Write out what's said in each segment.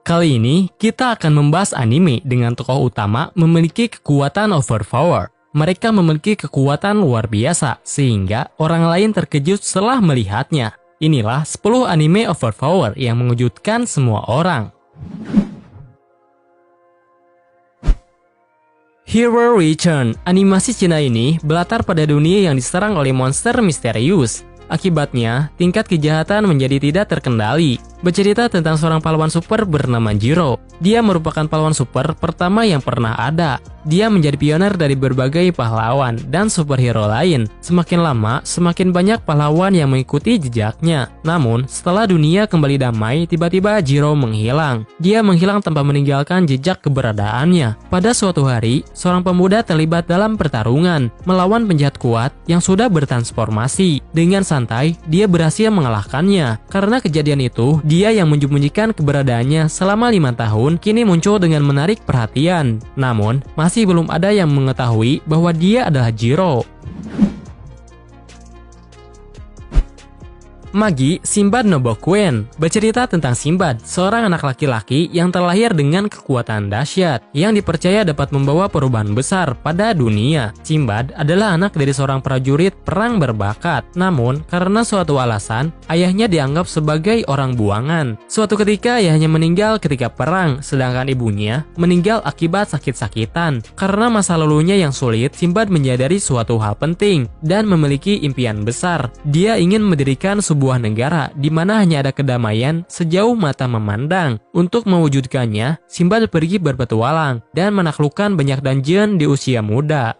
Kali ini, kita akan membahas anime dengan tokoh utama memiliki kekuatan overpower. Mereka memiliki kekuatan luar biasa, sehingga orang lain terkejut setelah melihatnya. Inilah 10 anime overpower yang mengejutkan semua orang. Hero Return, animasi Cina ini berlatar pada dunia yang diserang oleh monster misterius. Akibatnya, tingkat kejahatan menjadi tidak terkendali. Bercerita tentang seorang pahlawan super bernama Jiro. Dia merupakan pahlawan super pertama yang pernah ada. Dia menjadi pioner dari berbagai pahlawan dan superhero lain. Semakin lama, semakin banyak pahlawan yang mengikuti jejaknya. Namun, setelah dunia kembali damai, tiba-tiba Jiro menghilang. Dia menghilang tanpa meninggalkan jejak keberadaannya. Pada suatu hari, seorang pemuda terlibat dalam pertarungan melawan penjahat kuat yang sudah bertransformasi. Dengan santai, dia berhasil mengalahkannya. Karena kejadian itu, dia yang menyembunyikan keberadaannya selama 5 tahun kini muncul dengan menarik perhatian. Namun, masih belum ada yang mengetahui bahwa dia adalah Jiro. Magi Sinbad no Bokuen bercerita tentang Sinbad, seorang anak laki-laki yang terlahir dengan kekuatan dahsyat yang dipercaya dapat membawa perubahan besar pada dunia. Sinbad adalah anak dari seorang prajurit perang berbakat, namun karena suatu alasan, ayahnya dianggap sebagai orang buangan. Suatu ketika ayahnya meninggal ketika perang, sedangkan ibunya meninggal akibat sakit-sakitan. Karena masa lalunya yang sulit, Sinbad menyadari suatu hal penting dan memiliki impian besar. Dia ingin mendirikan sebuah negara di mana hanya ada kedamaian sejauh mata memandang. Untuk mewujudkannya, Sinbad pergi berpetualang dan menaklukkan banyak dungeon di usia muda.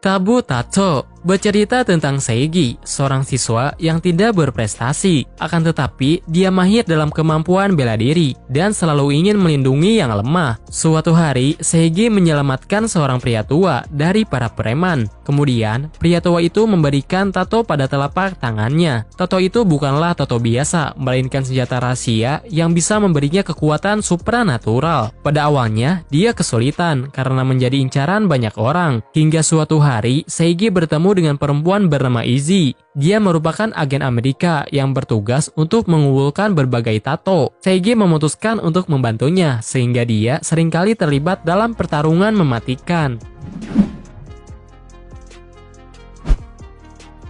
Tabutato bercerita tentang Seigi, seorang siswa yang tidak berprestasi. Akan tetapi, dia mahir dalam kemampuan bela diri dan selalu ingin melindungi yang lemah. Suatu hari, Seigi menyelamatkan seorang pria tua dari para preman. Kemudian, pria tua itu memberikan tato pada telapak tangannya. Tato itu bukanlah tato biasa, melainkan senjata rahasia yang bisa memberinya kekuatan supranatural. Pada awalnya, dia kesulitan karena menjadi incaran banyak orang. Hingga suatu hari, Seigi bertemu dengan perempuan bernama Izzy. Dia merupakan agen Amerika yang bertugas untuk mengumpulkan berbagai tato. Seigi memutuskan untuk membantunya, sehingga dia seringkali terlibat dalam pertarungan mematikan.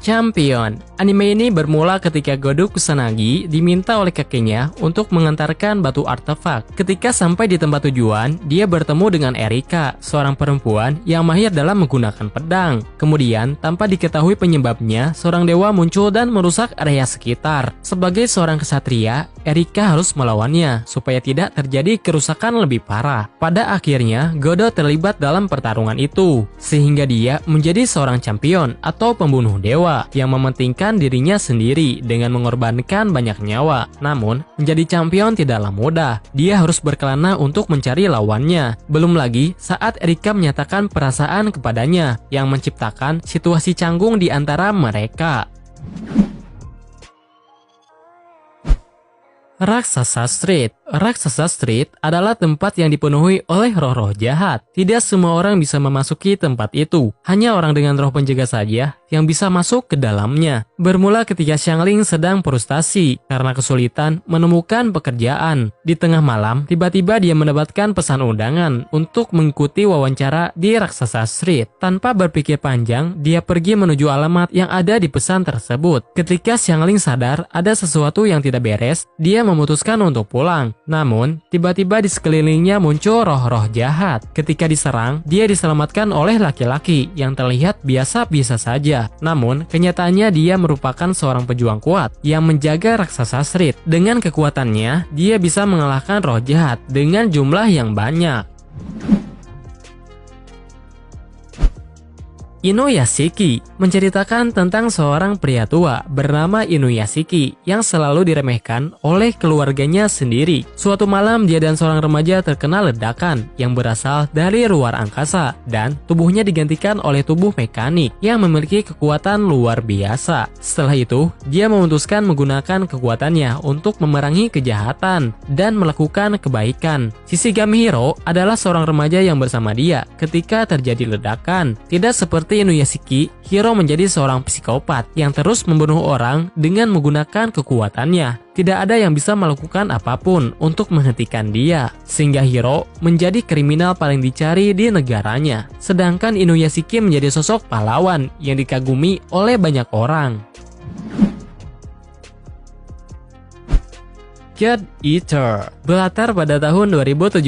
Champion. Anime ini bermula ketika Godo Kusanagi diminta oleh kakeknya untuk mengantarkan batu artefak. Ketika sampai di tempat tujuan, dia bertemu dengan Erika, seorang perempuan yang mahir dalam menggunakan pedang. Kemudian, tanpa diketahui penyebabnya, seorang dewa muncul dan merusak area sekitar. Sebagai seorang kesatria, Erika harus melawannya supaya tidak terjadi kerusakan lebih parah. Pada akhirnya, Godo terlibat dalam pertarungan itu, sehingga dia menjadi seorang champion atau pembunuh dewa yang mementingkan dirinya sendiri dengan mengorbankan banyak nyawa. Namun, menjadi champion tidaklah mudah. Dia harus berkelana untuk mencari lawannya. Belum lagi saat Erika menyatakan perasaan kepadanya yang menciptakan situasi canggung di antara mereka. Raksasa Street. Raksasa Street adalah tempat yang dipenuhi oleh roh-roh jahat. Tidak semua orang bisa memasuki tempat itu. Hanya orang dengan roh penjaga saja yang bisa masuk ke dalamnya. Bermula ketika Xiangling sedang frustasi karena kesulitan menemukan pekerjaan. Di tengah malam, tiba-tiba dia mendapatkan pesan undangan untuk mengikuti wawancara di Raksasa Street. Tanpa berpikir panjang, dia pergi menuju alamat yang ada di pesan tersebut. Ketika Xiangling sadar ada sesuatu yang tidak beres, dia memutuskan untuk pulang. Namun, tiba-tiba di sekelilingnya muncul roh-roh jahat. Ketika diserang, dia diselamatkan oleh laki-laki yang terlihat biasa-biasa saja. Namun, kenyataannya dia merupakan seorang pejuang kuat yang menjaga Raksasa Street. Dengan kekuatannya, dia bisa mengalahkan roh jahat dengan jumlah yang banyak. Inuyashiki menceritakan tentang seorang pria tua bernama Inuyashiki yang selalu diremehkan oleh keluarganya sendiri. Suatu malam dia dan seorang remaja terkena ledakan yang berasal dari luar angkasa dan tubuhnya digantikan oleh tubuh mekanik yang memiliki kekuatan luar biasa. Setelah itu, dia memutuskan menggunakan kekuatannya untuk memerangi kejahatan dan melakukan kebaikan. Shishigami Hiro adalah seorang remaja yang bersama dia ketika terjadi ledakan. Tidak seperti Seperti Inuyashiki, Hiro menjadi seorang psikopat yang terus membunuh orang dengan menggunakan kekuatannya. Tidak ada yang bisa melakukan apapun untuk menghentikan dia, sehingga Hiro menjadi kriminal paling dicari di negaranya. Sedangkan Inuyashiki menjadi sosok pahlawan yang dikagumi oleh banyak orang. God Eater berlatar pada tahun 2071,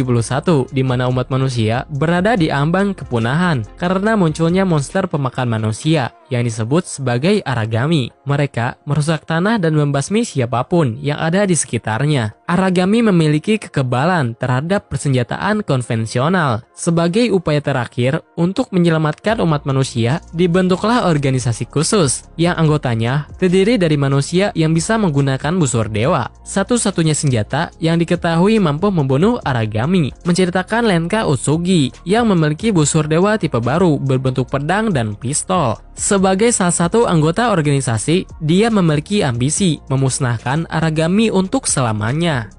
di mana umat manusia berada di ambang kepunahan karena munculnya monster pemakan manusia yang disebut sebagai Aragami. Mereka merusak tanah dan membasmi siapapun yang ada di sekitarnya. Aragami memiliki kekebalan terhadap persenjataan konvensional. Sebagai upaya terakhir untuk menyelamatkan umat manusia, dibentuklah organisasi khusus yang anggotanya terdiri dari manusia yang bisa menggunakan busur dewa. Satu-satunya senjata yang diketahui mampu membunuh Aragami, menceritakan Lenka Utsugi yang memiliki busur dewa tipe baru berbentuk pedang dan pistol. Sebagai salah satu anggota organisasi, dia memiliki ambisi memusnahkan Aragami untuk selamanya.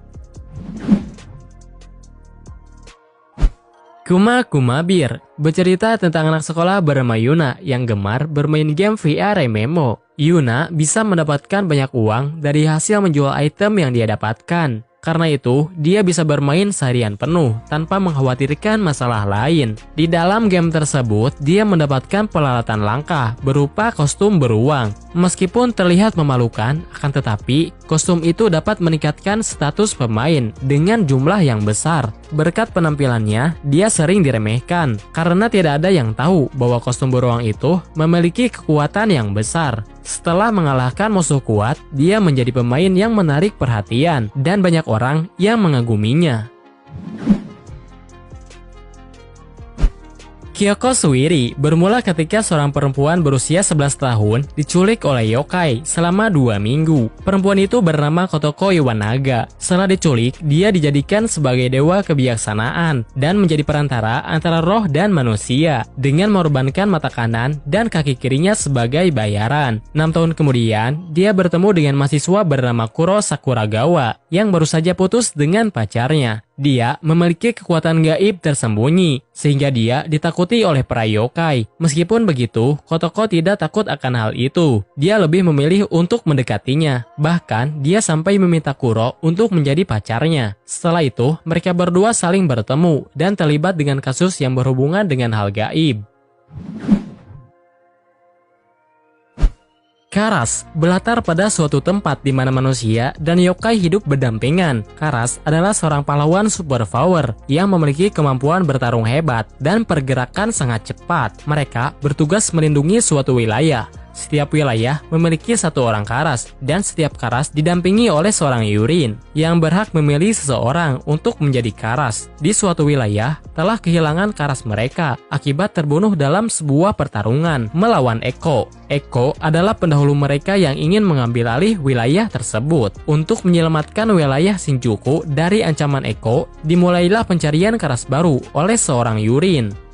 Kuma Kuma Beer bercerita tentang anak sekolah bernama Yuna yang gemar bermain game VR MMO. Yuna bisa mendapatkan banyak uang dari hasil menjual item yang dia dapatkan. Karena itu, dia bisa bermain seharian penuh tanpa mengkhawatirkan masalah lain. Di dalam game tersebut, dia mendapatkan peralatan langka berupa kostum beruang. Meskipun terlihat memalukan, akan tetapi kostum itu dapat meningkatkan status pemain dengan jumlah yang besar. Berkat penampilannya, dia sering diremehkan karena tidak ada yang tahu bahwa kostum beruang itu memiliki kekuatan yang besar. Setelah mengalahkan musuh kuat, dia menjadi pemain yang menarik perhatian dan banyak orang yang mengaguminya. Kyoko Suiri bermula ketika seorang perempuan berusia 11 tahun diculik oleh yokai selama 2 minggu. Perempuan itu bernama Kotoko Iwanaga. Setelah diculik, dia dijadikan sebagai dewa kebijaksanaan dan menjadi perantara antara roh dan manusia dengan mengorbankan mata kanan dan kaki kirinya sebagai bayaran. 6 tahun kemudian, dia bertemu dengan mahasiswa bernama Kuro Sakuragawa yang baru saja putus dengan pacarnya. Dia memiliki kekuatan gaib tersembunyi, sehingga dia ditakuti oleh para yokai. Meskipun begitu, Kotoko tidak takut akan hal itu. Dia lebih memilih untuk mendekatinya. Bahkan, dia sampai meminta Kuro untuk menjadi pacarnya. Setelah itu, mereka berdua saling bertemu dan terlibat dengan kasus yang berhubungan dengan hal gaib. Karas berlatar pada suatu tempat di mana manusia dan yokai hidup berdampingan. Karas adalah seorang pahlawan superpower yang memiliki kemampuan bertarung hebat dan pergerakan sangat cepat. Mereka bertugas melindungi suatu wilayah. Setiap wilayah memiliki satu orang Karas, dan setiap Karas didampingi oleh seorang Yurin yang berhak memilih seseorang untuk menjadi Karas. Di suatu wilayah telah kehilangan Karas mereka akibat terbunuh dalam sebuah pertarungan melawan Eko. Eko adalah pendahulu mereka yang ingin mengambil alih wilayah tersebut. Untuk menyelamatkan wilayah Shinjuku dari ancaman Eko, dimulailah pencarian Karas baru oleh seorang Yurin.